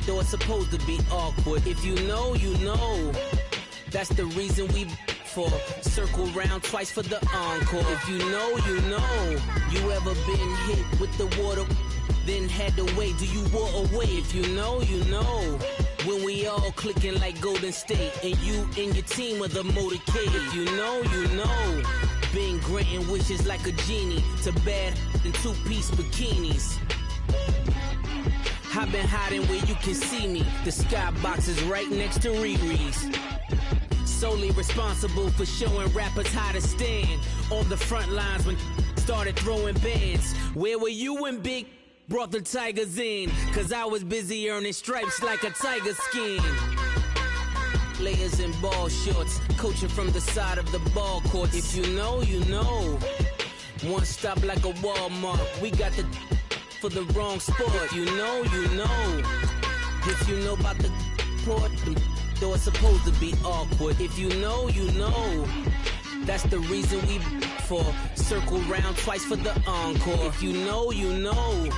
though it's supposed to be awkward. If you know, you know. That's the reason we for circle round twice for the encore. If you know, you know. You ever been hit with the water, then had to wait? Do you walk away? If you know, you know. When we all clicking like Golden State, and you and your team are the motorcade. If you know, you know. Been granting wishes like a genie to bad in two-piece bikinis. I've been hiding where you can see me. The skybox is right next to Riri's. Solely responsible for showing rappers how to stand on the front lines when started throwing bands. Where were you when Big brought the Tigers in? Cause I was busy earning stripes like a tiger skin. Layers and ball shorts, coaching from the side of the ball court. If you know, you know. One stop like a Walmart. We got the for the wrong sport. You know, you know. If you know about the port, though it's supposed to be awkward. If you know, you know. That's the reason we for circle round twice for the encore. If you know, you know.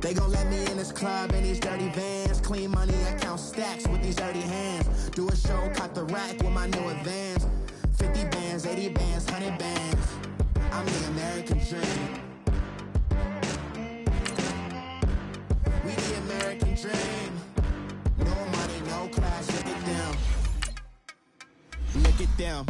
They gon' let me in this club in these dirty vans. Clean money, I count stacks with these dirty hands. Do a show, cut the rack with my new advance. 50 bands, 80 bands, 100 bands. I'm the American dream. We the American dream. No money, no class, look at them. Look at them,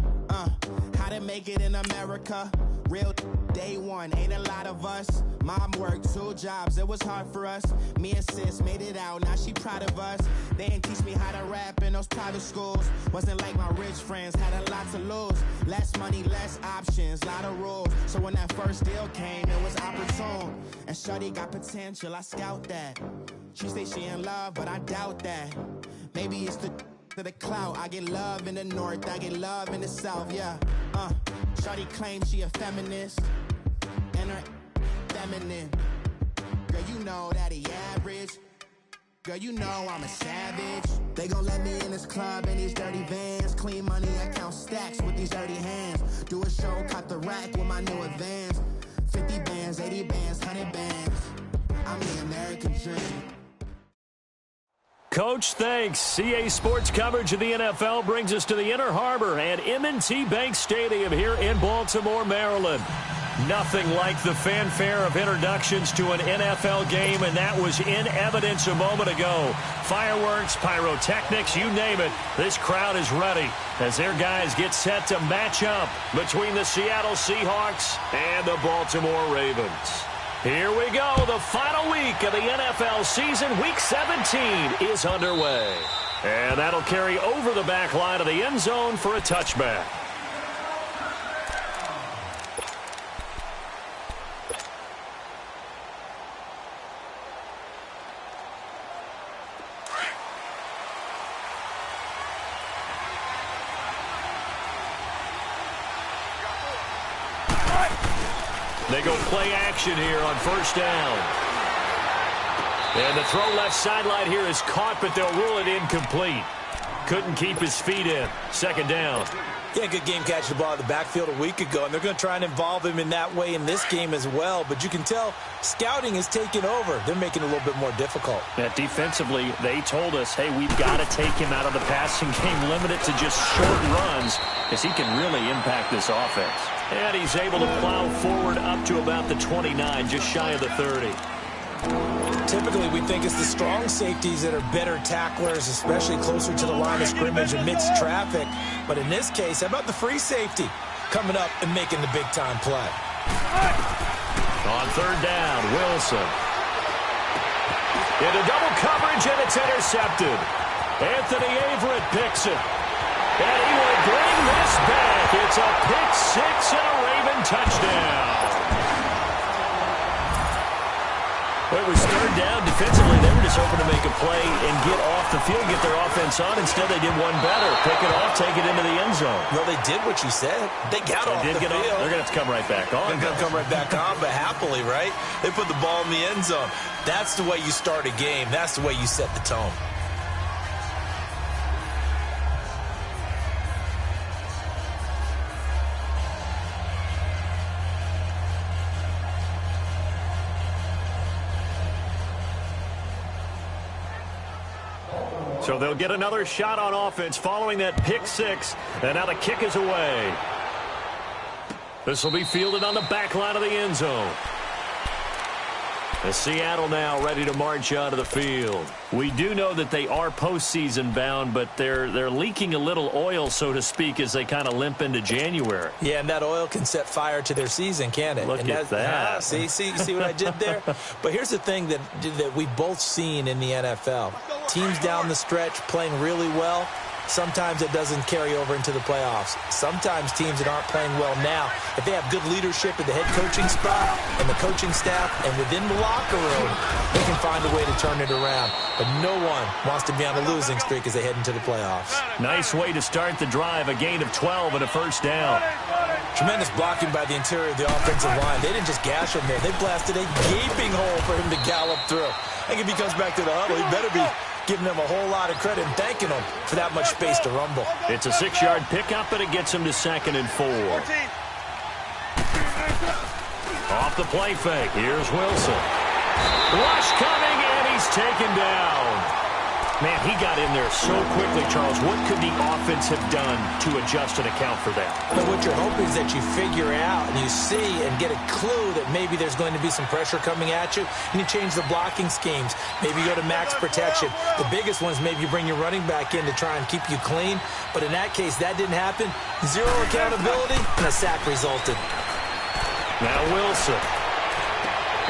how to make it in America. Real day one, ain't a lot of us. Mom worked 2 jobs, it was hard for us. Me and sis made it out, now she proud of us. They didn't teach me how to rap in those private schools. Wasn't like my rich friends, had a lot to lose. Less money, less options, lot of rules. So when that first deal came, it was opportune. And shorty got potential, I scout that. She say she in love, but I doubt that. Maybe it's the clout. I get love in the north, I get love in the south, yeah. Shorty claims she a feminist, and her feminine. Girl, you know that he average. Girl, you know I'm a savage. They gon' let me in this club in these dirty vans. Clean money, I count stacks with these dirty hands. Do a show, cut the rack with my new advance. 50 bands, 80 bands, 100 bands. I'm the American dream. Coach, thanks. CA Sports coverage of the NFL brings us to the Inner Harbor and M&T Bank Stadium here in Baltimore, Maryland. Nothing like the fanfare of introductions to an NFL game, and that was in evidence a moment ago. Fireworks, pyrotechnics, you name it. This crowd is ready as their guys get set to match up between the Seattle Seahawks and the Baltimore Ravens. Here we go. The final week of the NFL season. Week 17 is underway. And that'll carry over the back line of the end zone for a touchback. They go play action here on first down. And the throw left sideline here is caught, but they'll rule it incomplete. Couldn't keep his feet in. Second down. Yeah, good game catching the ball in the backfield a week ago, and they're going to try and involve him in that way in this game as well. But you can tell scouting is taking over. They're making it a little bit more difficult. Yeah, defensively, they told us, hey, we've got to take him out of the passing game, limit it to just short runs, because he can really impact this offense. And he's able to plow forward up to about the 29, just shy of the 30. Typically, we think it's the strong safeties that are better tacklers, especially closer to the line of scrimmage amidst traffic. But in this case, how about the free safety coming up and making the big-time play? On third down, Wilson. Into double coverage, and it's intercepted. Anthony Averett picks it. And he will bring this back. It's a pick down defensively. They were just hoping to make a play and get off the field, get their offense on. Instead, they did one better. Pick it off, take it into the end zone. Well, they did what you said. They got off the field. They're going to have to come right back on. They're going to come right back on, but happily, right? They put the ball in the end zone. That's the way you start a game. That's the way you set the tone. So they'll get another shot on offense following that pick six. And now the kick is away. This will be fielded on the back line of the end zone. And Seattle now ready to march onto the field. We do know that they are postseason bound, but they're leaking a little oil, so to speak, as they kind of limp into January. Yeah, and that oil can set fire to their season, can't it? Look at that. See what I did there? But here's the thing that we've both seen in the NFL. Teams down the stretch playing really well. Sometimes it doesn't carry over into the playoffs. Sometimes teams that aren't playing well now, if they have good leadership at the head coaching spot and the coaching staff and within the locker room, they can find a way to turn it around. But no one wants to be on a losing streak as they head into the playoffs. Nice way to start the drive, a gain of 12 and a first down. Tremendous blocking by the interior of the offensive line. They didn't just gash him there. They blasted a gaping hole for him to gallop through. I think if he comes back to the huddle, he better be giving them a whole lot of credit and thanking them for that much space to rumble. It's a 6-yard pickup, and it gets him to 2nd and 4. Off the play fake, here's Wilson. Rush coming, and he's taken down. Man, he got in there so quickly, Charles. What could the offense have done to adjust and account for that? But what you're hoping is that you figure out and you see and get a clue that maybe there's going to be some pressure coming at you, and you change the blocking schemes. Maybe you go to max protection. The biggest one is maybe you bring your running back in to try and keep you clean. But in that case, that didn't happen. Zero accountability, and a sack resulted. Now Wilson.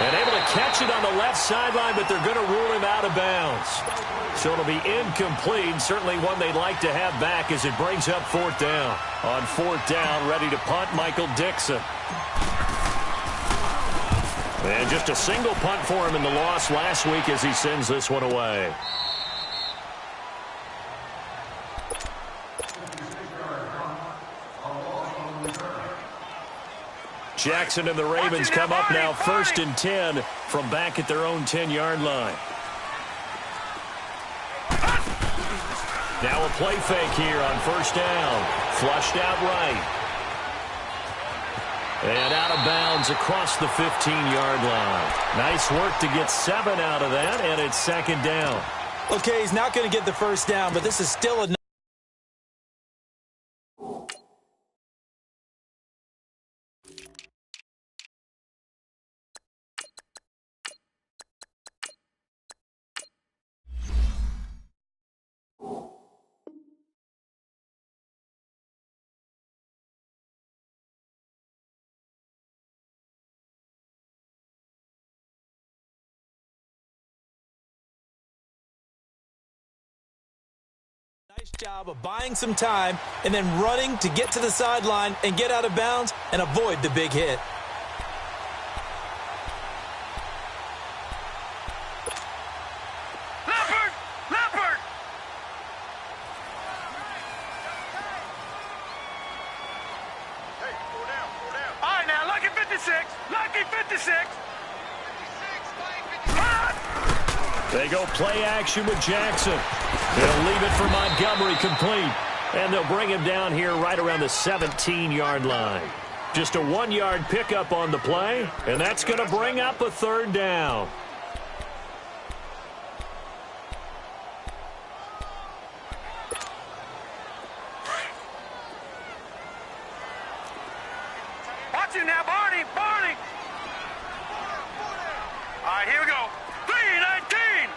And able to catch it on the left sideline, but they're going to rule him out of bounds. So it'll be incomplete. Certainly one they'd like to have back as it brings up 4th down. On 4th down, ready to punt, Michael Dixon. And just a single punt for him in the loss last week as he sends this one away. Jackson and the Ravens come up now 1st and 10 from back at their own 10-yard line. Now a play fake here on 1st down. Flushed out right. And out of bounds across the 15-yard line. Nice work to get 7 out of that, and it's 2nd down. Okay, he's not going to get the 1st down, but this is still a nice job of buying some time and then running to get to the sideline and get out of bounds and avoid the big hit. Leopard! Hey, 4 down. All right, now, lucky 56. They go play action with Jackson. They'll leave it for Montgomery complete. And they'll bring him down here right around the 17-yard line. Just a 1-yard pickup on the play, and that's going to bring up a 3rd down. Watch him now, Barney! All right, here we go. 3-19!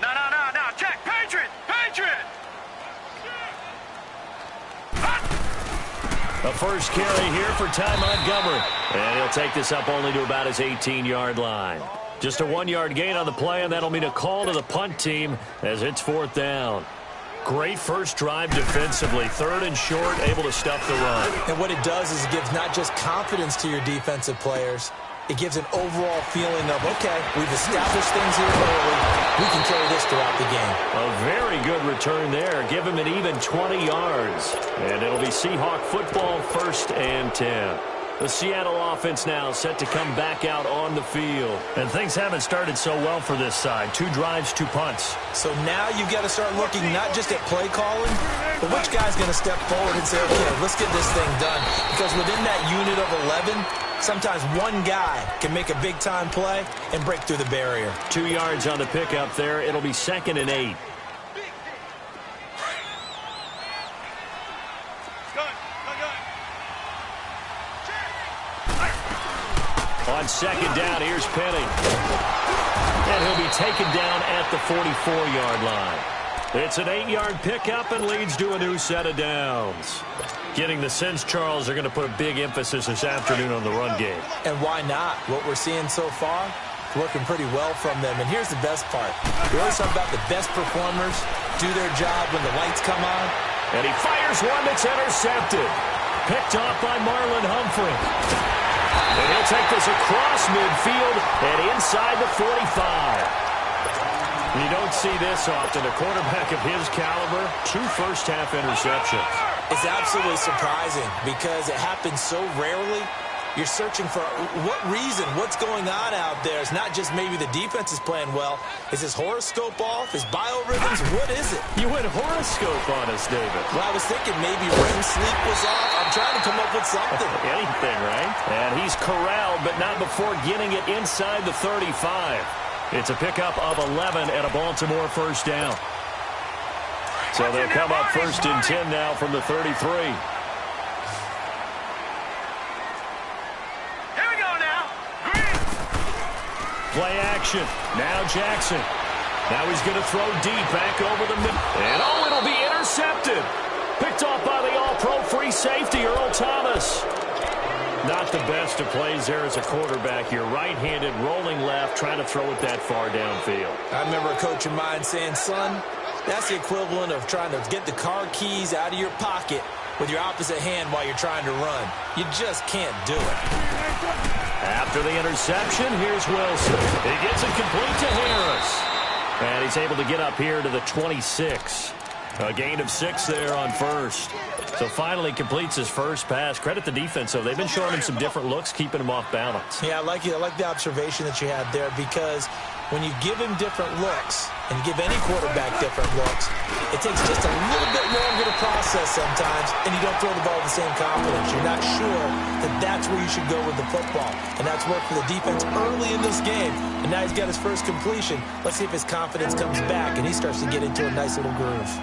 No, check! Patriot! A first carry here for Ty Montgomery. And he'll take this up only to about his 18-yard line. Just a 1-yard gain on the play, and that'll mean a call to the punt team as it's 4th down. Great first drive defensively. 3rd and short, able to stuff the run. And what it does is it gives not just confidence to your defensive players, it gives an overall feeling of, okay, we've established things here early. We can carry this throughout the game. A very good return there. Give him an even 20 yards. And it'll be Seahawk football, 1st and 10. The Seattle offense now set to come back out on the field. And things haven't started so well for this side. 2 drives, 2 punts. So now you've got to start looking not just at play calling, but which guy's going to step forward and say, okay, let's get this thing done. Because within that unit of 11, sometimes one guy can make a big-time play and break through the barrier. 2 yards on the pickup there. It'll be 2nd and 8. On 2nd down, here's Penny. And he'll be taken down at the 44-yard line. It's an 8-yard pickup and leads to a new set of downs. Getting the sense, Charles, they're going to put a big emphasis this afternoon on the run game. And why not? What we're seeing so far, working pretty well from them. And here's the best part. We always talk about the best performers do their job when the lights come on. And he fires one that's intercepted. Picked off by Marlon Humphrey. And he'll take this across midfield and inside the 45. You don't see this often. A quarterback of his caliber, 2 first-half interceptions. It's absolutely surprising because it happens so rarely. You're searching for what reason, what's going on out there. It's not just maybe the defense is playing well. Is his horoscope off? His biorhythms? What is it? You went horoscope on us, David. Well, I was thinking maybe REM sleep was off. I'm trying to come up with something. Anything, right? And he's corralled, but not before getting it inside the 35. It's a pickup of 11 and a Baltimore first down. So they'll come up 1st and 10 now from the 33. Play action. Now Jackson. Now he's going to throw deep back over the middle. And it'll be intercepted. Picked off by the all-pro free safety, Earl Thomas. Not the best of plays there as a quarterback. You're right-handed, rolling left, trying to throw it that far downfield. I remember a coach of mine saying, son, that's the equivalent of trying to get the car keys out of your pocket with your opposite hand while you're trying to run. You just can't do it. After the interception, here's Wilson. He gets it complete to Harris. And he's able to get up here to the 26. A gain of 6 there on 1st. So finally completes his first pass. Credit the defense, though. They've been showing him some different looks, keeping him off balance. Yeah, I like the observation that you had there because when you give him different looks and give any quarterback different looks, it takes just a little bit longer to process sometimes, and you don't throw the ball with the same confidence. You're not sure that that's where you should go with the football, and that's worked for the defense early in this game, and now he's got his first completion. Let's see if his confidence comes back, and he starts to get into a nice little groove.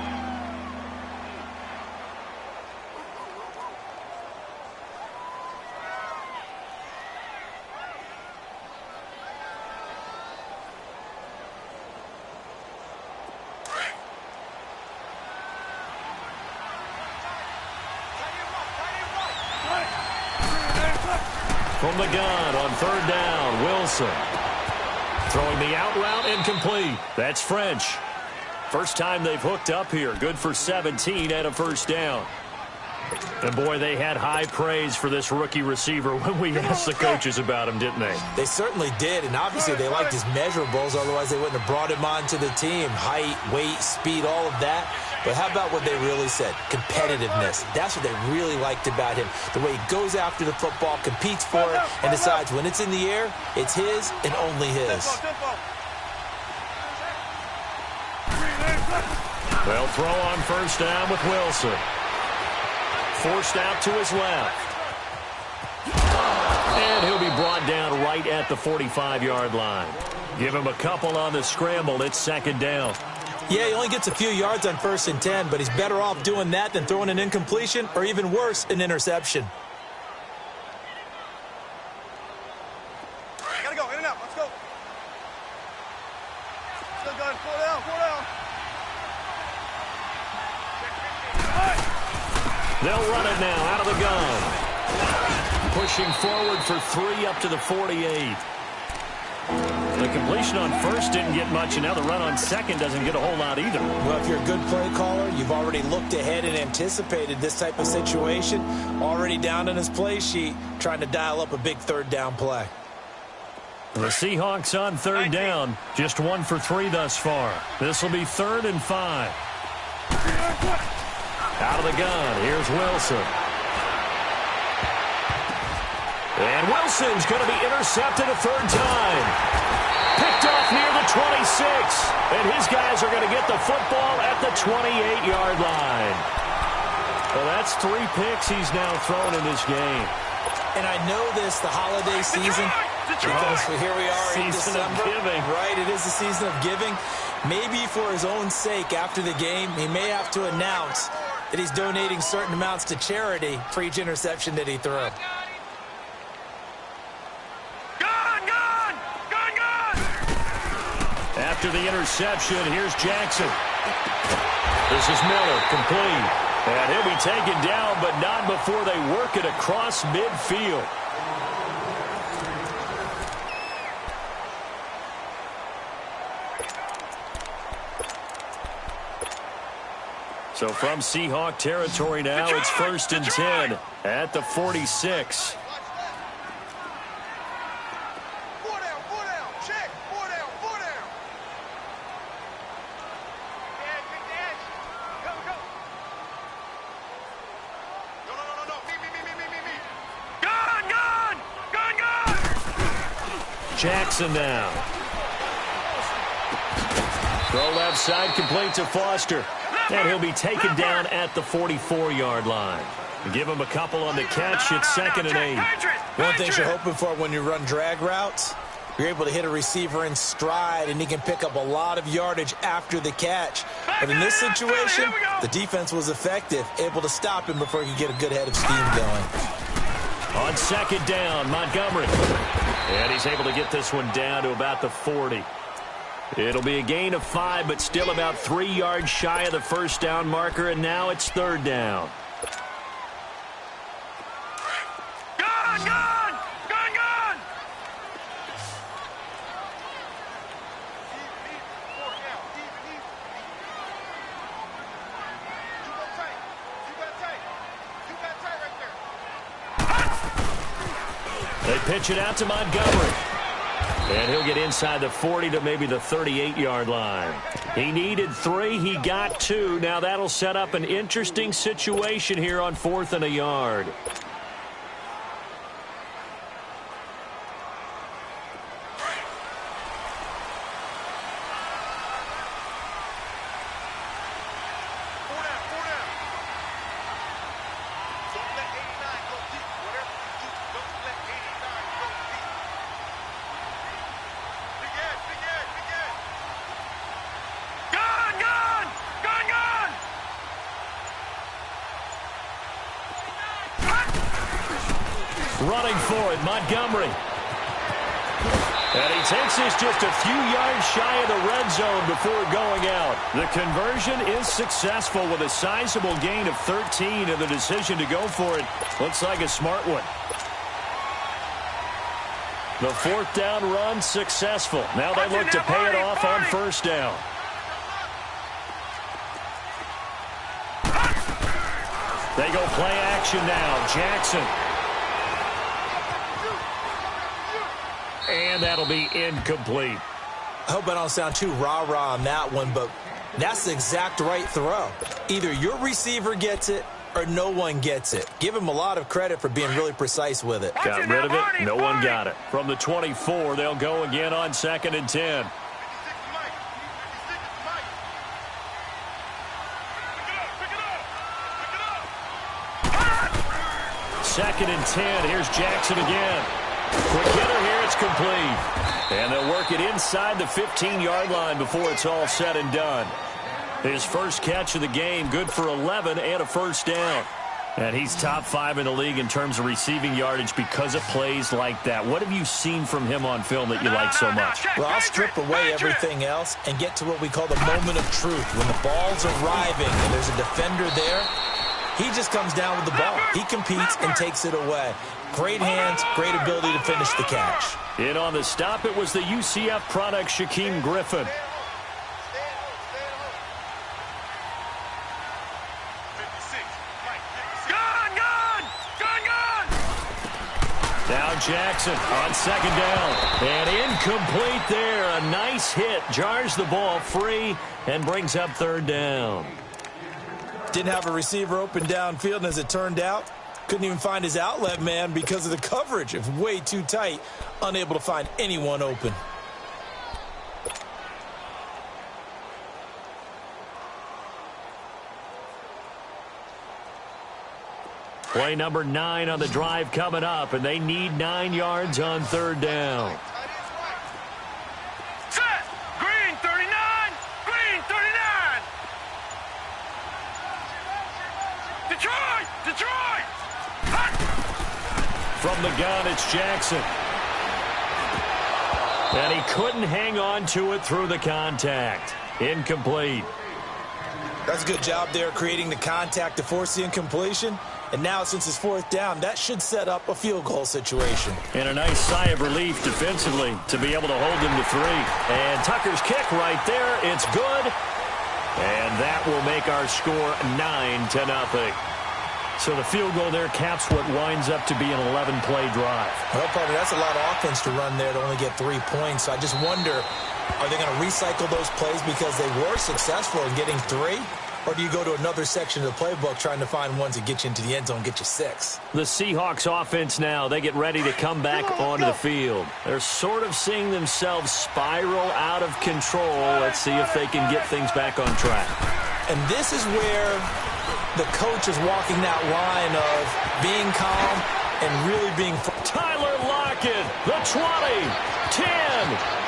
From the gun on 3rd down, Wilson. Throwing the out route incomplete. That's French. First time they've hooked up here. Good for 17 and a first down. And, boy, they had high praise for this rookie receiver when we asked the coaches about him, didn't they? They certainly did, and obviously they liked his measurables. Otherwise, they wouldn't have brought him onto the team. Height, weight, speed, all of that. But how about what they really said? Competitiveness. That's what they really liked about him. The way he goes after the football, competes for it, and decides when it's in the air, it's his and only his. They'll throw on first down with Wilson. Forced out to his left. And he'll be brought down right at the 45-yard line. Give him a couple on the scramble. It's 2nd down. Yeah, he only gets a few yards on 1st and 10, but he's better off doing that than throwing an incompletion or even worse, an interception. Gotta go, in and out, let's go. Still going, 4 down, 4 down. They'll run it now out of the gun. Pushing forward for 3 up to the 48. The completion on 1st didn't get much, and now the run on 2nd doesn't get a whole lot either. Well, if you're a good play caller, have already looked ahead and anticipated this type of situation. Already down on his play sheet, trying to dial up a big third down play. The Seahawks on third down, just 1 for 3 thus far. This will be 3rd and 5. Out of the gun, here's Wilson. And Wilson's going to be intercepted a third time. Picked off near the 26. And his guys are going to get the football at the 28-yard line. Well, that's 3 picks he's now thrown in this game. And I know this, the holiday season, because here we are in December. Season of giving. Right, it is the season of giving. Maybe for his own sake, after the game, he may have to announce that he's donating certain amounts to charity for each interception that he threw. After the interception, here's Jackson. This is Miller, complete. And he'll be taken down, but not before they work it across midfield. So from Seahawk territory now, it's 1st and 10 at the 46. Jackson now. Throw left side, complete to Foster. And he'll be taken down at the 44-yard line. Give him a couple on the catch. It's 2nd and 8. One thing you're hoping for when you run drag routes, you're able to hit a receiver in stride, and he can pick up a lot of yardage after the catch. But in this situation, the defense was effective, able to stop him before he could get a good head of steam going. On 2nd down, Montgomery. And he's able to get this one down to about the 40. It'll be a gain of 5, but still about 3 yards shy of the first down marker, and now it's 3rd down. They pitch it out to Montgomery. And he'll get inside the 40 to maybe the 38-yard line. He needed 3. He got 2. Now that'll set up an interesting situation here on 4th and a yard. Running for it, Montgomery. And he takes this just a few yards shy of the red zone before going out. The conversion is successful with a sizable gain of 13, and the decision to go for it looks like a smart one. The 4th down run successful. Now they look to pay it off on 1st down. They go play action now. Jackson. And that'll be incomplete. I hope I don't sound too rah-rah on that one, but that's the exact right throw. Either your receiver gets it or no one gets it. Give him a lot of credit for being really precise with it. Got rid of it. No one got it. From the 24, they'll go again on 2nd and 10. Second and 10. Here's Jackson again. Quick hitter here. It's complete. And they'll work it inside the 15-yard line before it's all said and done. His first catch of the game, good for 11 and a first down. And he's top 5 in the league in terms of receiving yardage because of plays like that. What have you seen from him on film that you like so much? Well, I'll strip away everything else and get to what we call the moment of truth. When the ball's arriving and there's a defender there, he just comes down with the ball. He competes and takes it away. Great hands, great ability to finish the catch. In on the stop, it was the UCF product, Shaquem Griffin. Now Jackson on second down. And incomplete there. A nice hit. Jars the ball free and brings up third down. Didn't have a receiver open downfield, and as it turned out, couldn't even find his outlet man because of the coverage. It was way too tight. Unable to find anyone open. Play number 9 on the drive coming up, and they need 9 yards on third down. Set! Green 39! Green 39! Detroit! Detroit! Hot! From the gun, it's Jackson. And he couldn't hang on to it through the contact. Incomplete. That's a good job there, creating the contact to force the incompletion. And now, since it's fourth down, that should set up a field goal situation. And a nice sigh of relief defensively to be able to hold them to 3. And Tucker's kick right there. It's good. And that will make our score 9-0. So the field goal there caps what winds up to be an 11-play drive. Well, partner, that's a lot of offense to run there to only get 3 points. So I just wonder, are they going to recycle those plays because they were successful in getting 3? Or do you go to another section of the playbook trying to find ones that get you into the end zone, get you 6? The Seahawks offense now, they get ready to come back onto the field. They're sort of seeing themselves spiral out of control. Let's see if they can get things back on track. And this is where the coach is walking that line of being calm and really being... Tyler Lockett, the 20, 10,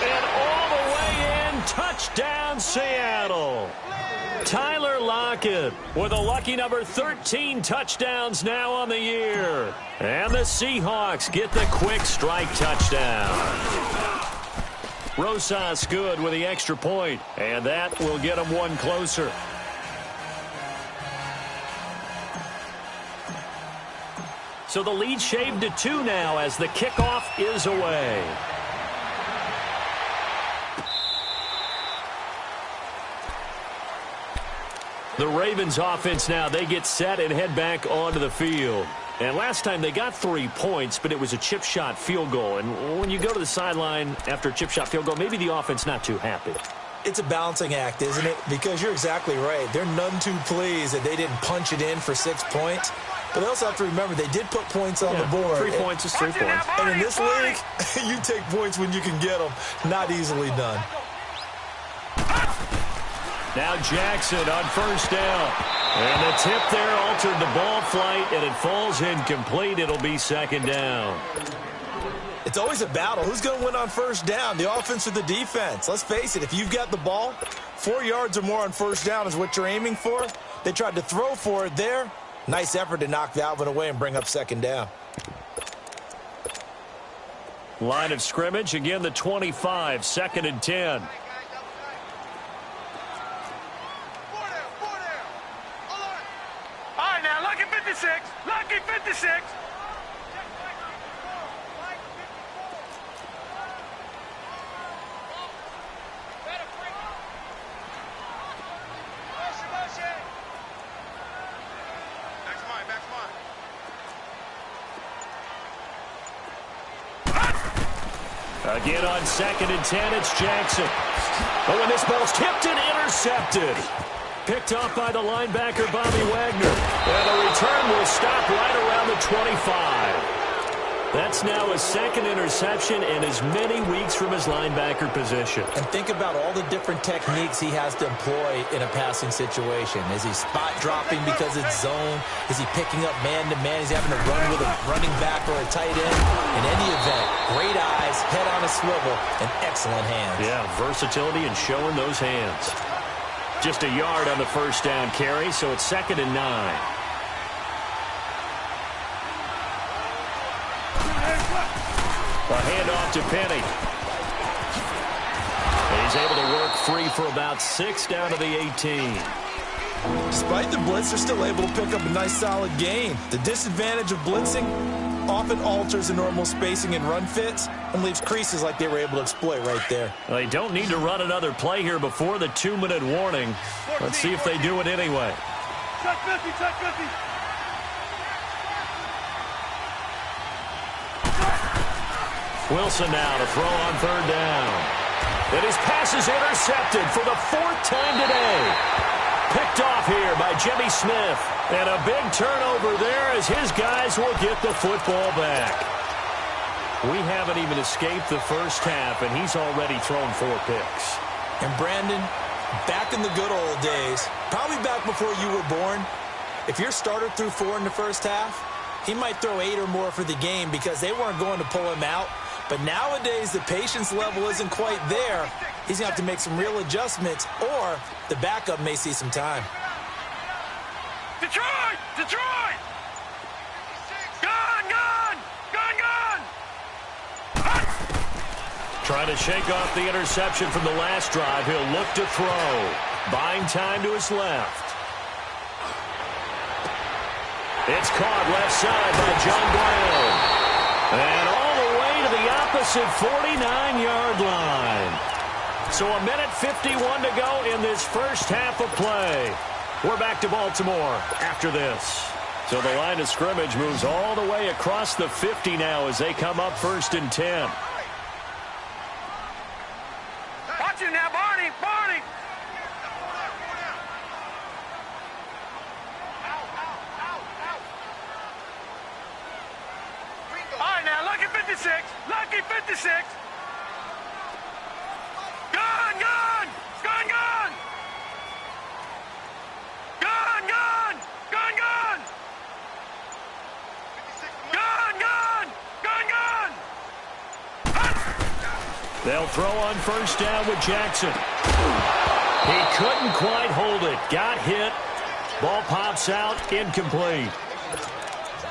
and all the way in. Touchdown, Seattle. Tyler Lockett with a lucky number 13 touchdowns now on the year. And the Seahawks get the quick strike touchdown. Rosas good with the extra point, and that will get them one closer. So the lead shaved to 2 now as the kickoff is away. The Ravens offense now, they get set and head back onto the field. And last time they got 3 points, but it was a chip shot field goal. And when you go to the sideline after a chip shot field goal, maybe the offense not too happy. It's a balancing act, isn't it? Because you're exactly right. They're none too pleased that they didn't punch it in for 6 points. But they also have to remember they did put points on the board. 3 points is 3 points. And in this league, you take points when you can get them. Not easily done. Now Jackson on first down. And the tip there altered the ball flight, and it falls incomplete. It'll be second down. It's always a battle. Who's going to win on first down, the offense or the defense? Let's face it, if you've got the ball, 4 yards or more on first down is what you're aiming for. They tried to throw for it there. Nice effort to knock Valvin away and bring up second down. Line of scrimmage, again the 25, 2nd and 10. All right, now, lucky 56. Lucky 56. Again on 2nd and 10, it's Jackson. Oh, and this ball's tipped and intercepted. Picked off by the linebacker, Bobby Wagner. And the return will stop right around the 25. That's now his 2nd interception in as many weeks from his linebacker position. And think about all the different techniques he has to employ in a passing situation. Is he spot dropping because it's zone? Is he picking up man-to-man? Is he having to run with a running back or a tight end? In any event, great eyes, head on a swivel, and excellent hands. Yeah, versatility and showing those hands. Just a yard on the first down carry, so it's 2nd and 9. A handoff to Penny. He's able to work free for about 6 down to the 18. Despite the blitz, they're still able to pick up a nice solid gain. The disadvantage of blitzing often alters the normal spacing and run fits and leaves creases like they were able to exploit right there. Well, they don't need to run another play here before the 2-minute warning. Let's see if they do it anyway. Check 50, check 50. Wilson now to throw on third down. And his pass is intercepted for the fourth time today. Picked off here by Jimmy Smith. And a big turnover there as his guys will get the football back. We haven't even escaped the first half, and he's already thrown 4 picks. And Brandon, back in the good old days, probably back before you were born, if your starter threw 4 in the first half, he might throw 8 or more for the game because they weren't going to pull him out. But nowadays, the patience level isn't quite there. He's going to have to make some real adjustments, or the backup may see some time. Detroit! Detroit! Gone! Gone! Gone! Gone! Trying to shake off the interception from the last drive. He'll look to throw. Buying time to his left. It's caught left side by John Brown. And all the way to the opposite 49-yard line. So a minute 51 to go in this first half of play. We're back to Baltimore after this. So the line of scrimmage moves all the way across the 50 now as they come up 1st and 10. Watch you now, Barney! Barney! All right, now, lucky 56. Lucky 56. Gone! Gone! Gone! Gone! Gone! Gone! Gone! Gone! Gone! Gone! Gone! Gone! They'll throw on first down with Jackson. He couldn't quite hold it. Got hit. Ball pops out. Incomplete.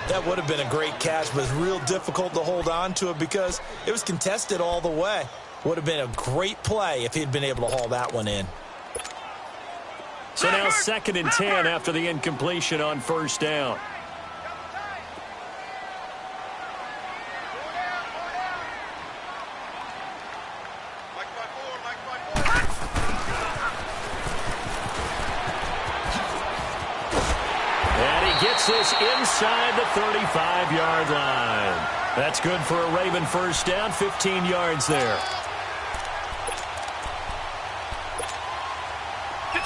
That would have been a great catch, but it's real difficult to hold on to it because it was contested all the way. Would have been a great play if he'd been able to haul that one in. So now 2nd and 10 after the incompletion on first down. Gets this inside the 35-yard line. That's good for a Raven first down, 15 yards there.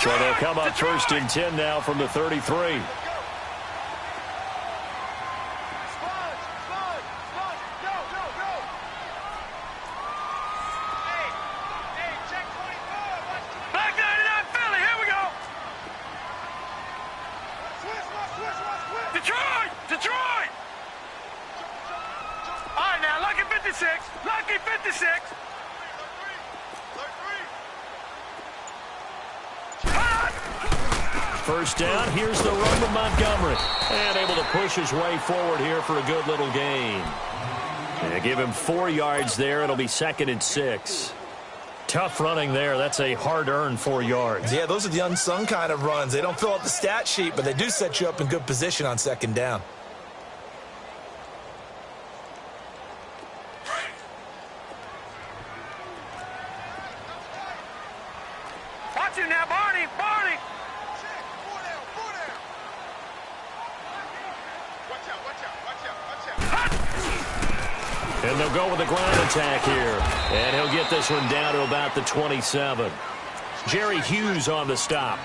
So they'll come up 1st and 10 now from the 33. Detroit! Detroit! All right, now, lucky 56. Lucky 56. First down, here's the run to Montgomery. And able to push his way forward here for a good little gain. They give him 4 yards there. It'll be 2nd and 6. Tough running there. That's a hard-earned 4 yards. Yeah, those are the unsung kind of runs. They don't fill up the stat sheet, but they do set you up in good position on 2nd down. Watch you now, Barney! Barney! Watch out, watch out, watch out, watch out. And they'll go with the ground attack here. And he'll get this one down to about the 27. Jerry Hughes on the stop.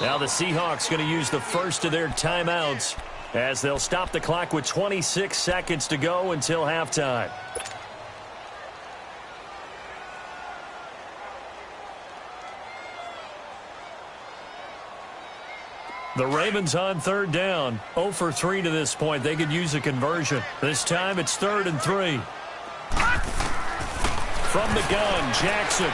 Now the Seahawks going to use the first of their timeouts as they'll stop the clock with 26 seconds to go until halftime. The Ravens on 3rd down. 0 for 3 to this point. They could use a conversion. This time it's 3rd and 3. From the gun, Jackson.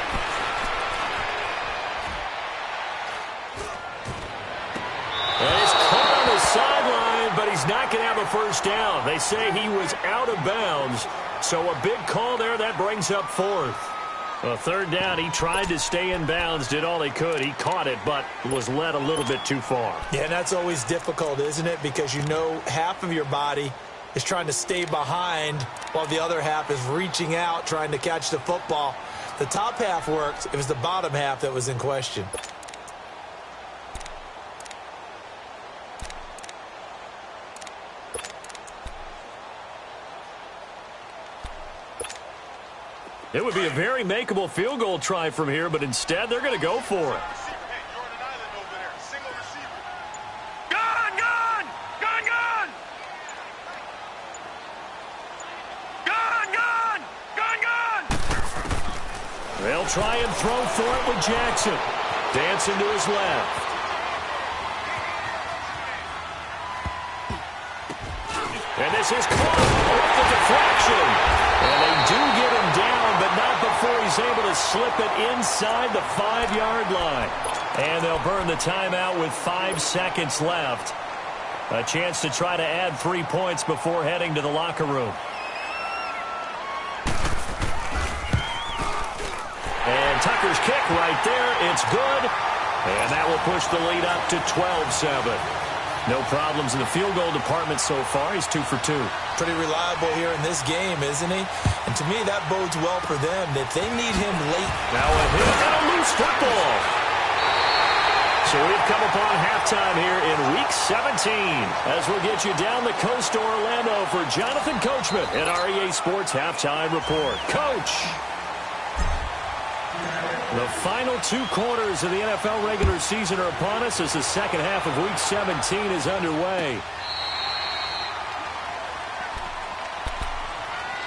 And he's caught on the sideline, but he's not going to have a first down. They say he was out of bounds. So a big call there. That brings up 4th. Well, 3rd down, he tried to stay in bounds, did all he could. He caught it, but was led a little bit too far. Yeah, and that's always difficult, isn't it? Because you know half of your body is trying to stay behind while the other half is reaching out, trying to catch the football. The top half worked. It was the bottom half that was in question. It would be a very makeable field goal try from here, but instead they're going to go for it. Hey, you're on an island over there. Single receiver. Gun! Gun! Gun! Gun! Gun! Gun! Gun! Gun! They'll try and throw for it with Jackson. Dancing to his left. And this is caught with the deflection. And they do get him down, but not before he's able to slip it inside the 5-yard line. And they'll burn the timeout with 5 seconds left. A chance to try to add 3 points before heading to the locker room. And Tucker's kick right there. It's good. And that will push the lead up to 12-7. No problems in the field goal department so far. He's 2 for 2. Pretty reliable here in this game, isn't he? And to me, that bodes well for them that they need him late. Now a hit and a loose football. So we've come upon halftime here in Week 17 as we'll get you down the coast to Orlando for Jonathan Coachman at our EA Sports Halftime Report. Coach! The final 2 quarters of the NFL regular season are upon us as the second half of Week 17 is underway.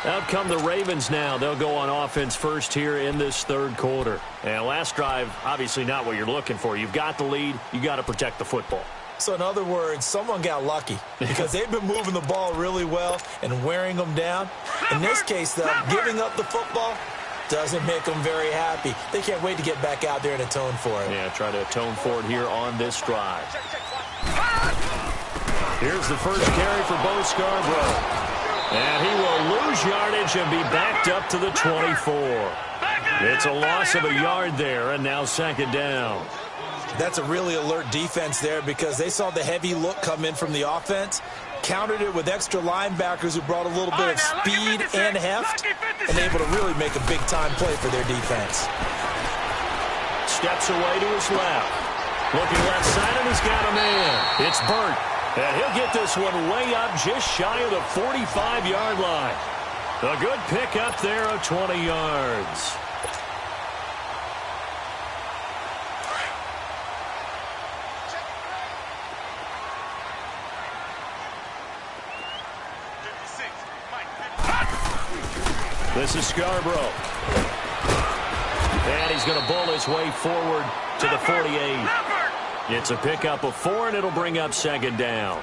Out come the Ravens now. They'll go on offense first here in this third quarter. And last drive, obviously not what you're looking for. You've got the lead. You got to protect the football. So in other words, someone got lucky because they've been moving the ball really well and wearing them down. In this case, though, giving up the football doesn't make them very happy. They can't wait to get back out there and atone for it. Yeah, try to atone for it here on this drive. Here's the first carry for Bo Scarborough. And he will lose yardage and be backed up to the 24. It's a loss of a yard there, and now second down. That's a really alert defense there because they saw the heavy look come in from the offense, countered it with extra linebackers who brought a little bit of speed and heft, and able to really make a big-time play for their defense. Steps away to his left. Looking left side, and he's got a man. It's Burt, and he'll get this one way up just shy of the 45-yard line. A good pick up there of 20 yards. This is Scarborough. And he's going to bowl his way forward to the 48. It's a pickup of 4, and it'll bring up second down.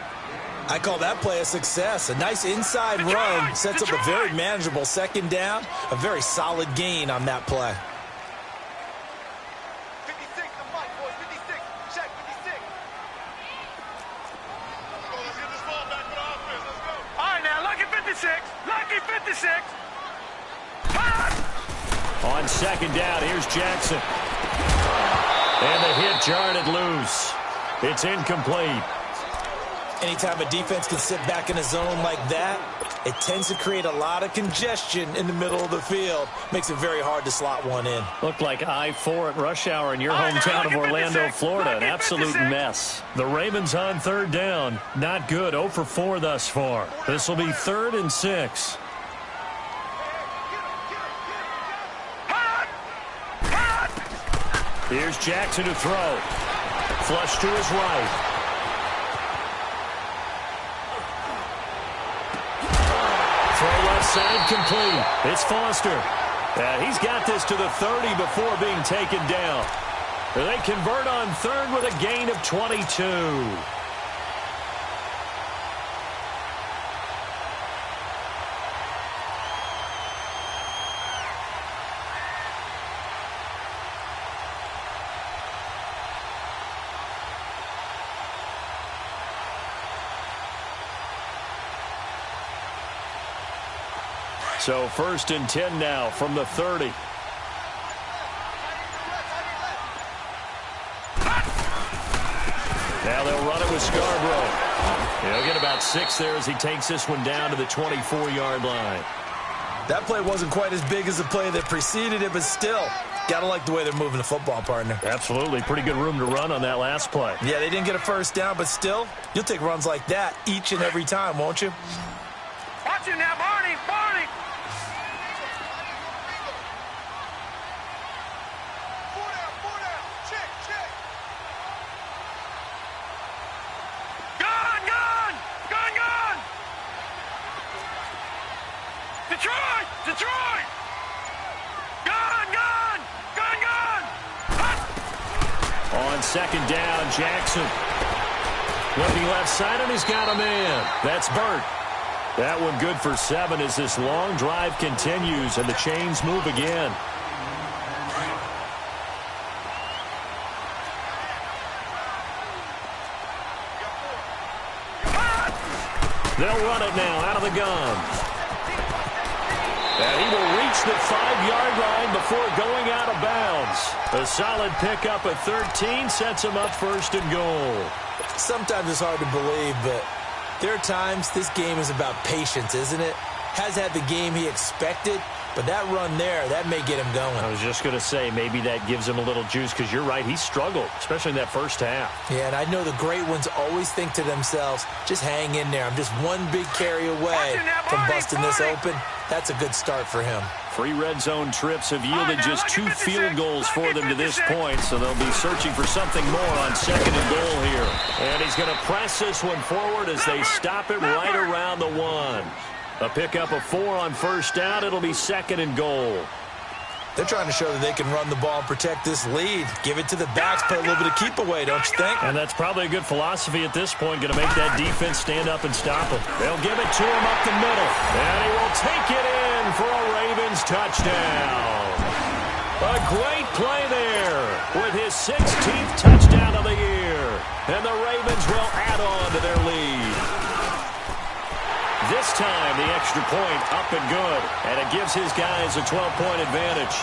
I call that play a success. A nice inside run sets up a very manageable second down. A very solid gain on that play. 56, the mic, boys. 56. Check 56. Let's get this ball back for the offense. Let's go. All right, now, lucky 56. Lucky 56. On second down, here's Jackson. And the hit jarred it loose. It's incomplete. Anytime a defense can sit back in a zone like that, it tends to create a lot of congestion in the middle of the field. Makes it very hard to slot one in. Looked like I-4 at rush hour in your hometown of Orlando, Florida. An absolute mess. The Ravens on third down. Not good. 0 for 4 thus far. This will be 3rd and 6. Here's Jackson to throw. Flush to his right. Throw left side complete. It's Foster. And he's got this to the 30 before being taken down. They convert on third with a gain of 22. So 1st and 10 now from the 30. Now they'll run it with Scarborough. He'll get about 6 there as he takes this one down to the 24-yard line. That play wasn't quite as big as the play that preceded it, but still, got to like the way they're moving the football, partner. Absolutely. Pretty good room to run on that last play. Yeah, they didn't get a first down, but still, you'll take runs like that each and every time, won't you? Watch it now, Barney. Barney. second down. Jackson looking left side, and he's got a man. That's Burt. That one good for 7 as this long drive continues and the chains move again. They'll run it now out of the gun. And he will reach the 5-yard line before going out of bounds. A solid pickup at 13 sets him up first and goal. Sometimes it's hard to believe, but there are times this game is about patience, isn't it? Has had the game he expected, but that run there, that may get him going. I was just going to say, maybe that gives him a little juice, because you're right, he struggled, especially in that first half. Yeah, and I know the great ones always think to themselves, just hang in there. I'm just one big carry away from busting this open. That's a good start for him. 3 red zone trips have yielded just 2 field goals for them to this point, so they'll be searching for something more on second and goal here. And he's going to press this one forward as they stop it right around the 1. A pickup of 4 on first down. It'll be second and goal. They're trying to show that they can run the ball and protect this lead. Give it to the backs, play a little bit of keep away, don't you think? And that's probably a good philosophy at this point, going to make that defense stand up and stop him. They'll give it to him up the middle. And he will take it in for a Ravens touchdown. A great play there with his 16th touchdown of the year. And the Ravens will add on to their lead. This time, the extra point up and good, and it gives his guys a 12-point advantage.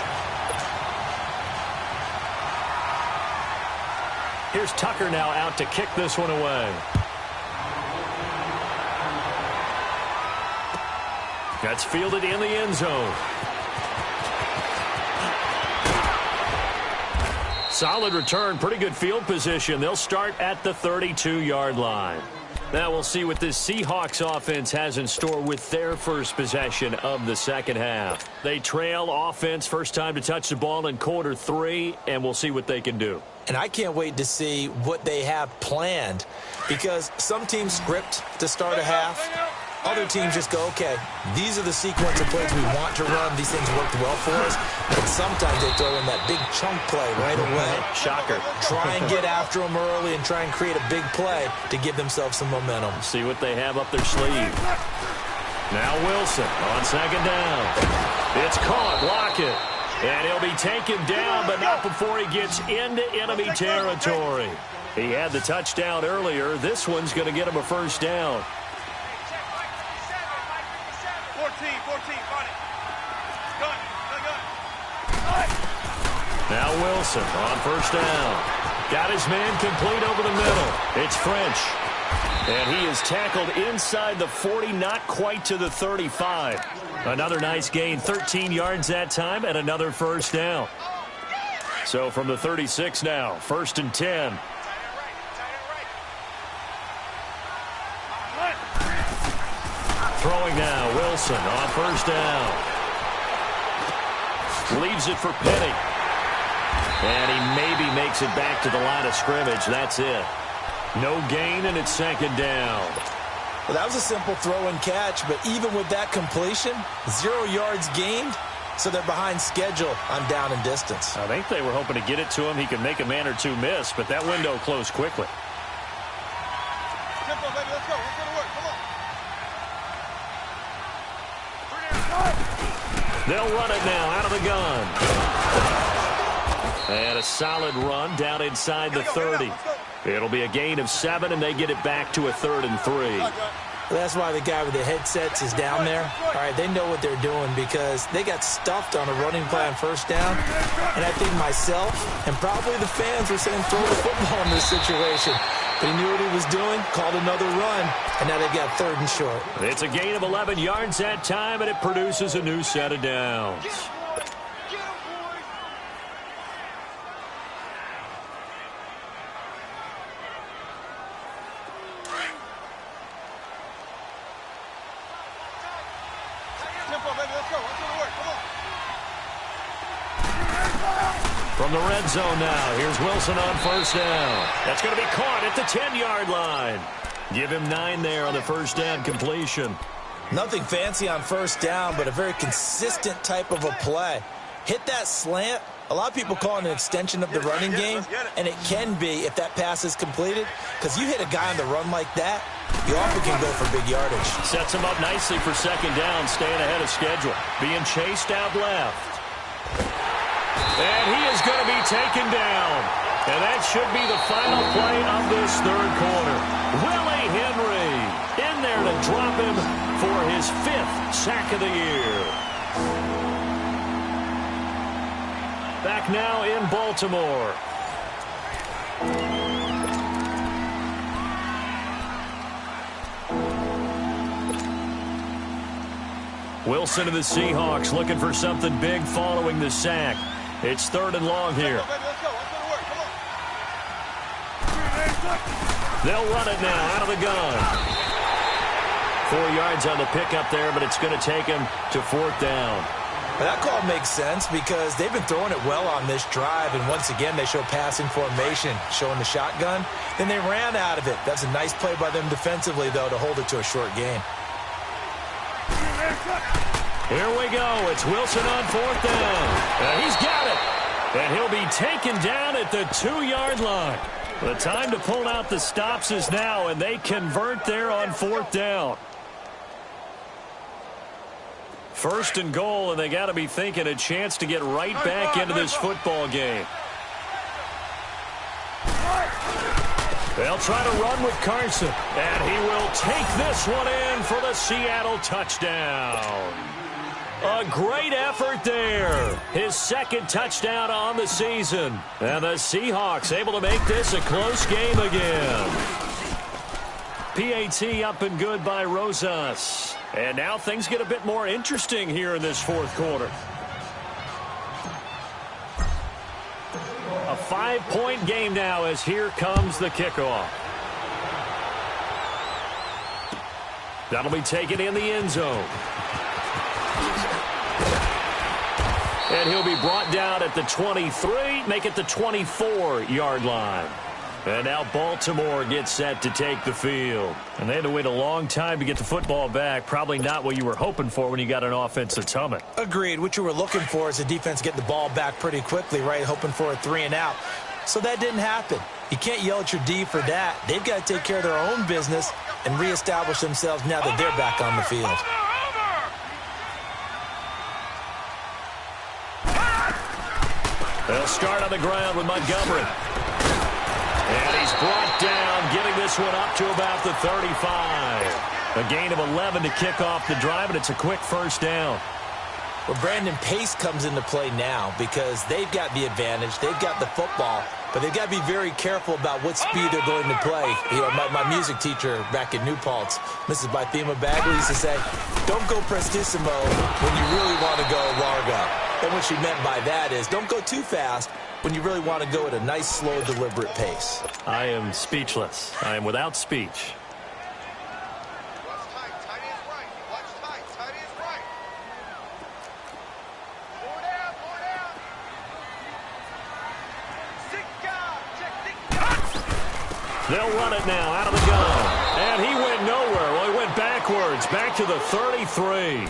Here's Tucker now out to kick this one away. That's fielded in the end zone. Solid return, pretty good field position. They'll start at the 32-yard line. Now we'll see what this Seahawks offense has in store with their first possession of the second half. They trail offense, first time to touch the ball in quarter 3, and we'll see what they can do. And I can't wait to see what they have planned, because some teams script to start a half. Other teams just go, okay, these are the sequence of plays we want to run. These things worked well for us. But sometimes they throw in that big chunk play right away. Shocker. Try and get after them early and try and create a big play to give themselves some momentum. See what they have up their sleeve. Now Wilson on second down. It's caught. Block it. And he'll be taken down, but not before he gets into enemy territory. He had the touchdown earlier. This one's going to get him a first down. 14, buddy. Gun. Now Wilson on first down. Got his man complete over the middle. It's French. And he is tackled inside the 40, not quite to the 35. Another nice gain, 13 yards that time, and another first down. So from the 36 now, first and 10. Throwing now, Wilson on first down. Leaves it for Penny. And he maybe makes it back to the line of scrimmage. That's it. No gain, and it's second down. Well, that was a simple throw and catch, but even with that completion, 0 yards gained, so they're behind schedule on down and distance. I think they were hoping to get it to him. He could make a man or two miss, but that window closed quickly. Tempo, baby, let's go. Let's go to work. Come on. They'll run it now out of the gun. And a solid run down inside the 30. It'll be a gain of 7, and they get it back to a 3rd and 3. Well, that's why the guy with the headsets is down there. All right, they know what they're doing because they got stuffed on a running play on first down. And I think myself and probably the fans were saying throw the football in this situation. But he knew what he was doing, called another run, and now they've got 3rd and short. It's a gain of 11 yards that time, and it produces a new set of downs. From the red zone now, here's Wilson on first down. That's going to be caught at the 10-yard line. Give him 9 there on the first down completion. Nothing fancy on first down, but a very consistent type of a play. Hit that slant, A lot of people call it an extension of the running game, and it can be if that pass is completed, because you hit a guy on the run like that, you often can go for big yardage. Sets him up nicely for second down, staying ahead of schedule. Being chased out left. And he is going to be taken down. And that should be the final play of this third quarter. Willie Henry in there to drop him for his 5th sack of the year. Back now in Baltimore. Wilson and the Seahawks looking for something big following the sack. It's 3rd and long here. They'll run it now out of the gun. 4 yards on the pickup there, but it's going to take him to 4th down. Well, that call makes sense because they've been throwing it well on this drive, and once again they show passing formation, showing the shotgun. Then they ran out of it. That's a nice play by them defensively, though, to hold it to a short gain. Here we go. It's Wilson on 4th down. He's got it. And he'll be taken down at the 2-yard line. The time to pull out the stops is now, and they convert there on 4th down. 1st and goal, and they got to be thinking a chance to get right back into this football game. They'll try to run with Carson, and he will take this one in for the Seattle touchdown. A great effort there. His 2nd touchdown on the season. And the Seahawks able to make this a close game again. PAT up and good by Rosas. And now things get a bit more interesting here in this 4th quarter. A 5-point game now as here comes the kickoff. That'll be taken in the end zone. And he'll be brought down at the 23, make it the 24-yard line. And now Baltimore gets set to take the field. And they had to wait a long time to get the football back. Probably not what you were hoping for when you got an offense that's humming. Agreed. What you were looking for is the defense getting the ball back pretty quickly, right? Hoping for a 3-and-out. So that didn't happen. You can't yell at your D for that. They've got to take care of their own business and reestablish themselves now that they're back on the field. They'll start on the ground with Montgomery. And he's brought down, getting this one up to about the 35. A gain of 11 to kick off the drive, and it's a quick 1st down. Well, Brandon, pace comes into play now because they've got the advantage. They've got the football, but they've got to be very careful about what speed they're going to play. You know, my music teacher back in New Paltz, Mrs. Bythema Bagley, used to say, don't go prestissimo when you really want to go largo. And what she meant by that is don't go too fast when you really want to go at a nice, slow, deliberate pace. I am speechless. I am without speech. They'll run it now out of the gun. And he went nowhere. Well, he went backwards, back to the 33.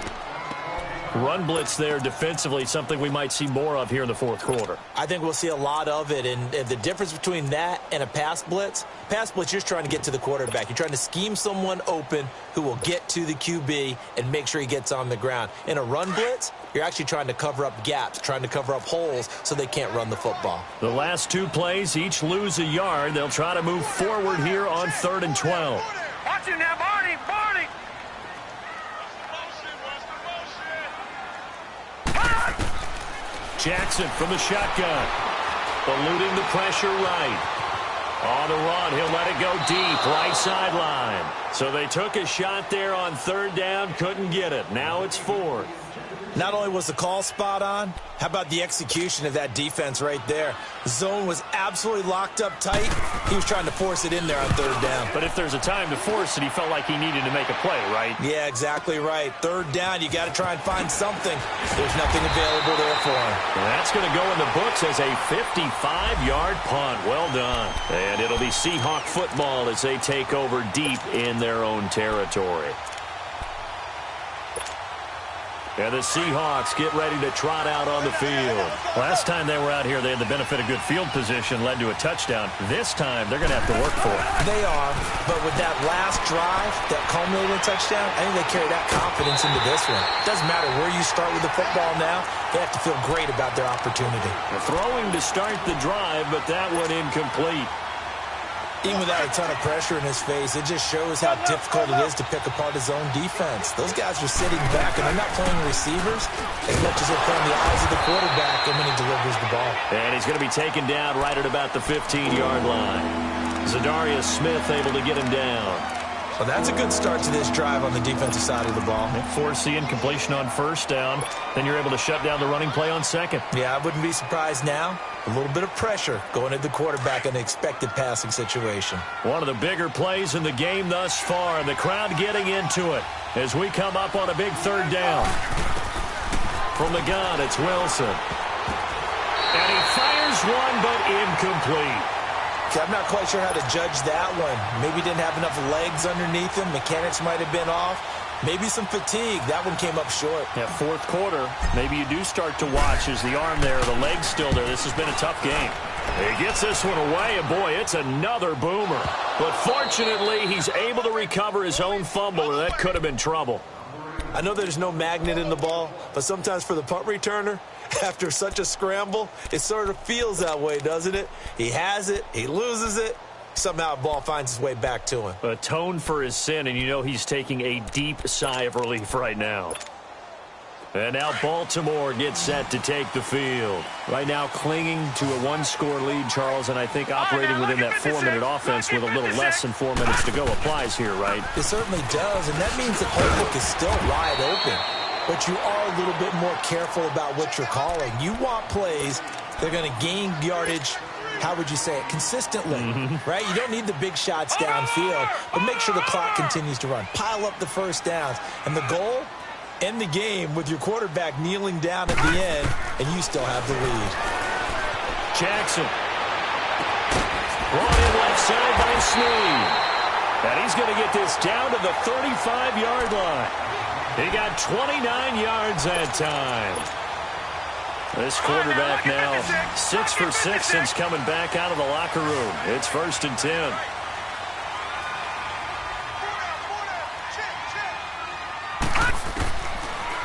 Run blitz there defensively, something we might see more of here in the 4th quarter. I think we'll see a lot of it, and the difference between that and a pass blitz, you're just trying to get to the quarterback. You're trying to scheme someone open who will get to the QB and make sure he gets on the ground. In a run blitz, you're actually trying to cover up gaps, trying to cover up holes so they can't run the football. The last 2 plays each lose a yard. They'll try to move forward here on 3rd and 12. Watch him now, Barney! Barney! Jackson from the shotgun. Eluding the pressure right. On the run, he'll let it go deep, right sideline. So they took a shot there on 3rd down, couldn't get it. Now it's 4th. Not only was the call spot on, how about the execution of that defense right there? The zone was absolutely locked up tight. He was trying to force it in there on 3rd down. But if there's a time to force it, he felt like he needed to make a play, right? Yeah, exactly right. 3rd down, you got to try and find something. There's nothing available there for him. And that's going to go in the books as a 55-yard punt. Well done. And it'll be Seahawk football as they take over deep in their own territory. And the Seahawks get ready to trot out on the field. Last time they were out here, they had the benefit of good field position, led to a touchdown. This time, they're going to have to work for it. They are, but with that last drive, that culminating touchdown, I think they carry that confidence into this one. Doesn't matter where you start with the football now, they have to feel great about their opportunity. Throwing to start the drive, but that one incomplete. Even without a ton of pressure in his face, it just shows how difficult it is to pick apart his own defense. Those guys are sitting back, and they're not playing receivers as much as they're playing the eyes of the quarterback and when he delivers the ball. And he's going to be taken down right at about the 15-yard line. Zadarius Smith able to get him down. Well, that's a good start to this drive on the defensive side of the ball. Force the incompletion on first down. Then you're able to shut down the running play on second. Yeah, I wouldn't be surprised now. A little bit of pressure going at the quarterback in an expected passing situation. One of the bigger plays in the game thus far, and the crowd getting into it as we come up on a big third down. From the gun, it's Wilson. And he fires one, but incomplete. I'm not quite sure how to judge that one. Maybe didn't have enough legs underneath him. Mechanics might have been off. Maybe some fatigue. That one came up short. Yeah, fourth quarter. Maybe you do start to watch. Is the arm there, the leg's still there? This has been a tough game. He gets this one away, and boy, it's another boomer. But fortunately, he's able to recover his own fumble, or that could have been trouble. I know there's no magnet in the ball, but sometimes for the punt returner, after such a scramble, it sort of feels that way, doesn't it? He has it, he loses it, somehow the ball finds its way back to him. Atone for his sin, and you know he's taking a deep sigh of relief right now. And now Baltimore gets set to take the field. Right now clinging to a one-score lead, Charles, and I think operating within that 4-minute offense with a little less than 4 minutes to go applies here, right? It certainly does, and that means the playbook is still wide open. But you are a little bit more careful about what you're calling. You want plays that are going to gain yardage, how would you say it, consistently, right? You don't need the big shots downfield, but make sure the clock continues to run. Pile up the first downs. And the goal? End the game with your quarterback kneeling down at the end, and you still have the lead. Jackson. Brought in left side by Snead. And he's going to get this down to the 35-yard line. He got 29 yards that time. This quarterback now 6 for 6 since coming back out of the locker room. It's 1st and 10.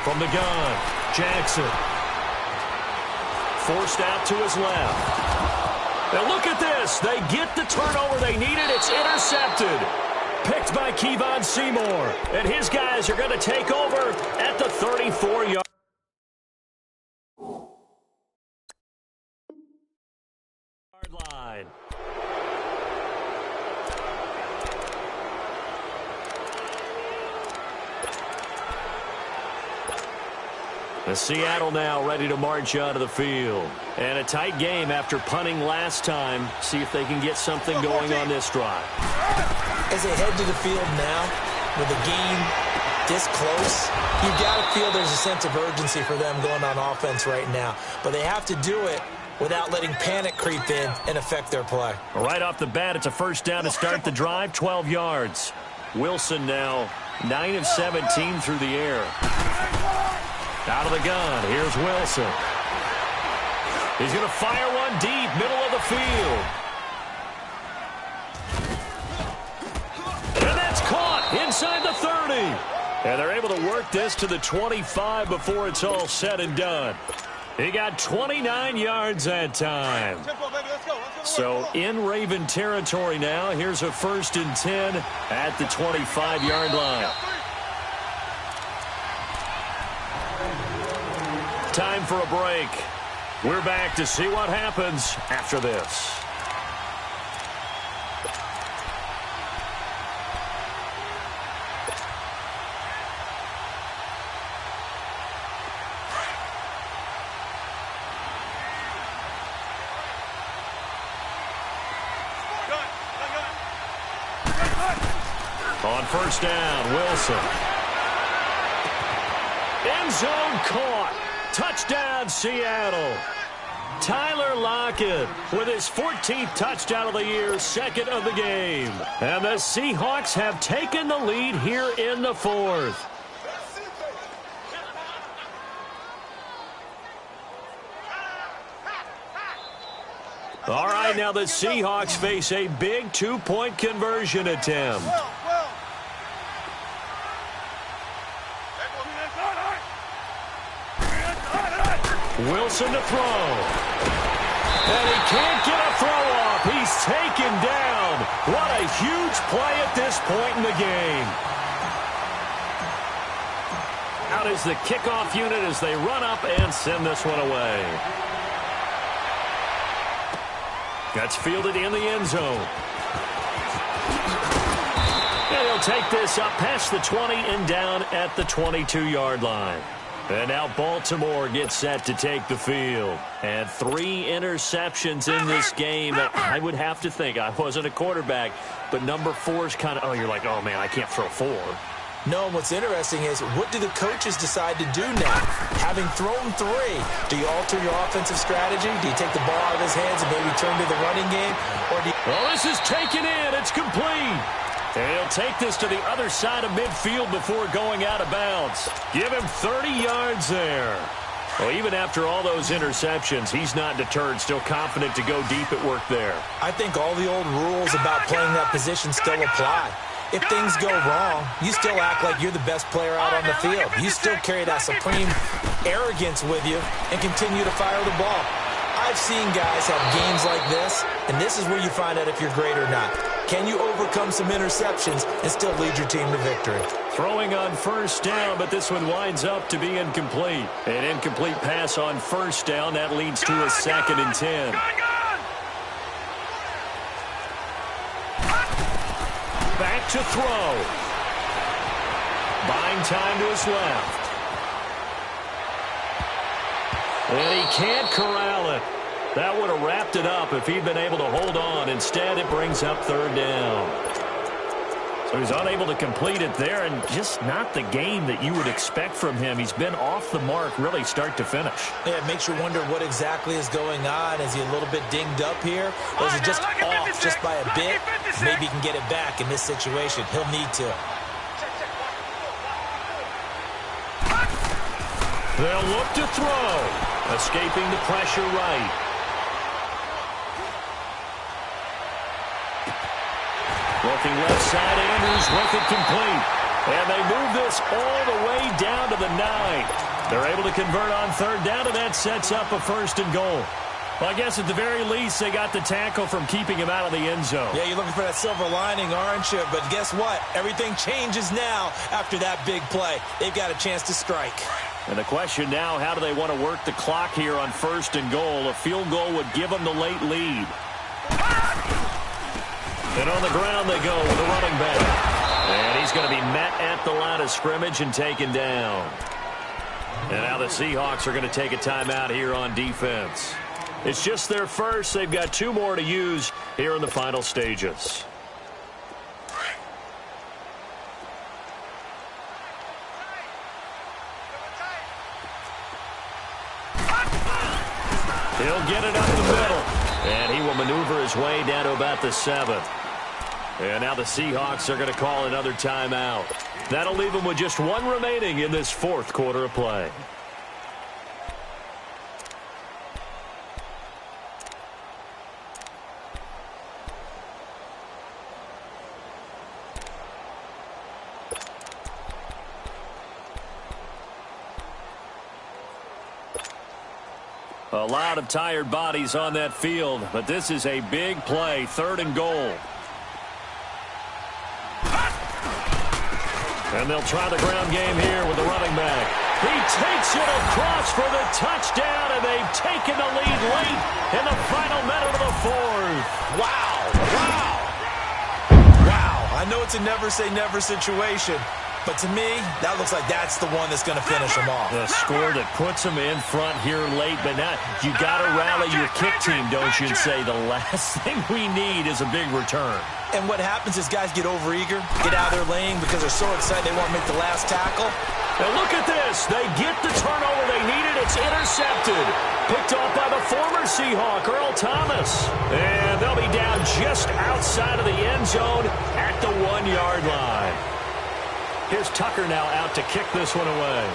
From the gun, Jackson. Forced out to his left. Now look at this. They get the turnover they needed. It's intercepted. Picked by Kevon Seymour. And his guys are going to take over at the 34-yard line. The Seattle now ready to march onto the field. And a tight game after punting last time. See if they can get something going on this drive. As they head to the field now, with the game this close, you've got to feel there's a sense of urgency for them going on offense right now. But they have to do it without letting panic creep in and affect their play. Right off the bat, it's a first down to start the drive, 12 yards. Wilson now 9 of 17 through the air. Out of the gun, here's Wilson. He's going to fire one deep, middle of the field. And that's caught inside the 30. And they're able to work this to the 25 before it's all said and done. He got 29 yards that time. So in Raven territory now, here's a 1st and 10 at the 25-yard line. Time for a break. We're back to see what happens after this. On first down, Wilson. End zone caught. Touchdown, Seattle. Tyler Lockett with his 14th touchdown of the year, 2nd of the game. And the Seahawks have taken the lead here in the 4th. All right, now the Seahawks face a big two-point conversion attempt. Wilson to throw. And he can't get a throw off. He's taken down. What a huge play at this point in the game. Out is the kickoff unit as they run up and send this one away. That's fielded in the end zone. And he'll take this up past the 20 and down at the 22-yard line. And now Baltimore gets set to take the field. And 3 interceptions in this game. I would have to think, I wasn't a quarterback, but number 4 is kind of, oh, you're like, oh, man, I can't throw 4. No, what's interesting is, what do the coaches decide to do now? Having thrown 3, do you alter your offensive strategy? Do you take the ball out of his hands and maybe turn to the running game? Or do you... Well, this is taken in. It's complete. And he'll take this to the other side of midfield before going out of bounds. Give him 30 yards there. Well, even after all those interceptions, he's not deterred, still confident to go deep at work there. I think all the old rules about playing that position still apply. If things go wrong, you still act like you're the best player out on the field. You still carry that supreme arrogance with you and continue to fire the ball. I've seen guys have games like this, and this is where you find out if you're great or not. Can you overcome some interceptions and still lead your team to victory? Throwing on first down, but this one winds up to be incomplete. An incomplete pass on first down. That leads to a 2nd and 10. Back to throw. Buying time to his left. And he can't corral it. That would have wrapped it up if he'd been able to hold on. Instead, it brings up 3rd down. So he's unable to complete it there, and just not the game that you would expect from him. He's been off the mark really start to finish. Yeah, it makes you wonder what exactly is going on. Is he a little bit dinged up here? Or is it just off just by a bit? Maybe he can get it back in this situation. He'll need to. They'll look to throw. Escaping the pressure right. Looking left side, Andrews with it complete. And they move this all the way down to the 9. They're able to convert on 3rd down, and that sets up a 1st and goal. Well, I guess at the very least, they got the tackle from keeping him out of the end zone. Yeah, you're looking for that silver lining, aren't you? But guess what? Everything changes now after that big play. They've got a chance to strike. And the question now, how do they want to work the clock here on 1st and goal? A field goal would give them the late lead. And on the ground they go with a running back. And he's going to be met at the line of scrimmage and taken down. And now the Seahawks are going to take a timeout here on defense. It's just their first. They've got 2 more to use here in the final stages. He'll get it up the middle. And he will maneuver his way down to about the 7. And now the Seahawks are going to call another timeout. That'll leave them with just 1 remaining in this 4th quarter of play. A lot of tired bodies on that field, but this is a big play, 3rd and goal. And they'll try the ground game here with the running back. He takes it across for the touchdown, and they've taken the lead late in the final minute of the 4th. Wow. Wow. Wow. I know it's a never-say-never situation, but to me, that looks like that's the one that's going to finish them off. The score that puts them in front here late, but now you got to rally your kick team, don't you, and say the last thing we need is a big return. And what happens is guys get overeager, get out of their lane because they're so excited they want to make the last tackle. And look at this. They get the turnover they needed. It's intercepted. Picked off by the former Seahawk, Earl Thomas. And they'll be down just outside of the end zone at the 1-yard line. Here's Tucker now out to kick this one away.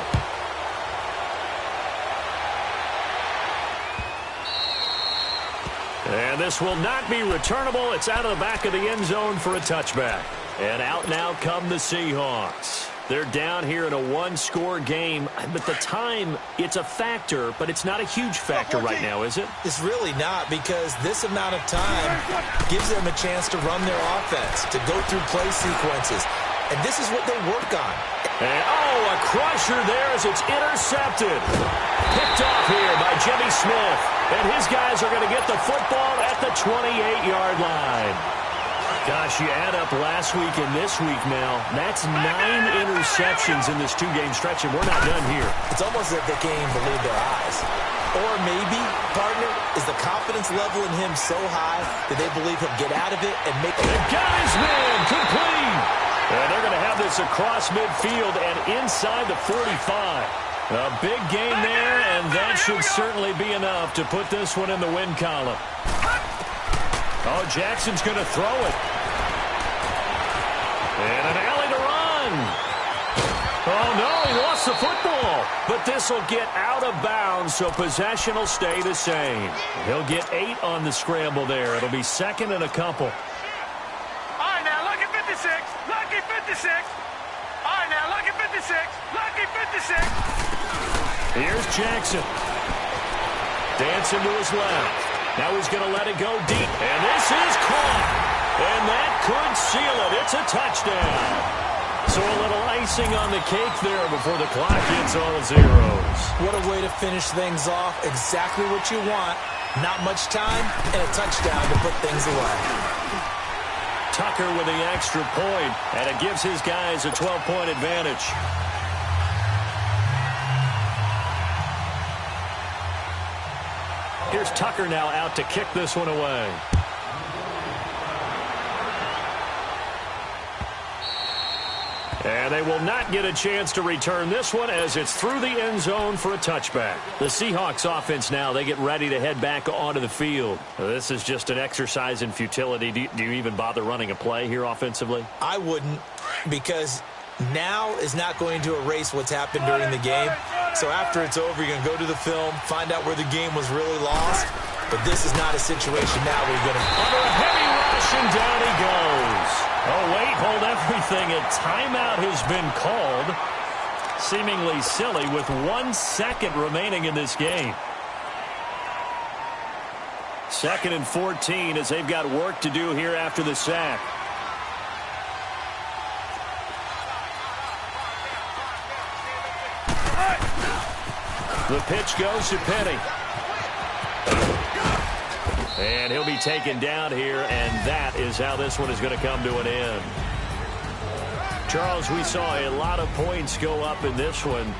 And this will not be returnable. It's out of the back of the end zone for a touchback. And out now come the Seahawks. They're down here in a one-score game. But the time, it's a factor, but it's not a huge factor right now, is it? It's really not, because this amount of time gives them a chance to run their offense, to go through play sequences. And this is what they work on. And, a crusher there as it's intercepted. Picked off here by Jimmy Smith. And his guys are going to get the football at the 28-yard line. Gosh, you add up last week and this week now. That's 9 interceptions in this two-game stretch, and we're not done here. It's almost as if they can't even believe their eyes. Or maybe, partner, is the confidence level in him so high that they believe he'll get out of it and make it. And got his man complete. And they're going to have this across midfield and inside the 45. A big gain there, and that should certainly be enough to put this one in the win column. Oh, Jackson's going to throw it. And an alley to run. Oh, no, he lost the football. But this will get out of bounds, so possession will stay the same. He'll get 8 on the scramble there. It'll be second and a couple. All right, now, lucky 56. Lucky 56. All right, now, lucky 56. Lucky 56. Here's Jackson. Dancing to his left. Now he's going to let it go deep. And this is caught. And that could seal it. It's a touchdown. So a little icing on the cake there before the clock hits all zeros. What a way to finish things off. Exactly what you want. Not much time and a touchdown to put things away. Tucker with the extra point, and it gives his guys a 12-point advantage. Here's Tucker now out to kick this one away. And they will not get a chance to return this one as it's through the end zone for a touchback. The Seahawks offense now, they get ready to head back onto the field. This is just an exercise in futility. Do you even bother running a play here offensively? I wouldn't, because now is not going to erase what's happened during the game. So after it's over, you're going to go to the film, find out where the game was really lost. But this is not a situation now where you're going to... Under a heavy rush, and down he goes. Oh, wait, hold everything. A timeout has been called. Seemingly silly with 1 second remaining in this game. 2nd and 14 as they've got work to do here after the sack. The pitch goes to Penny. And he'll be taken down here, and that is how this one is going to come to an end. Charles, we saw a lot of points go up in this one.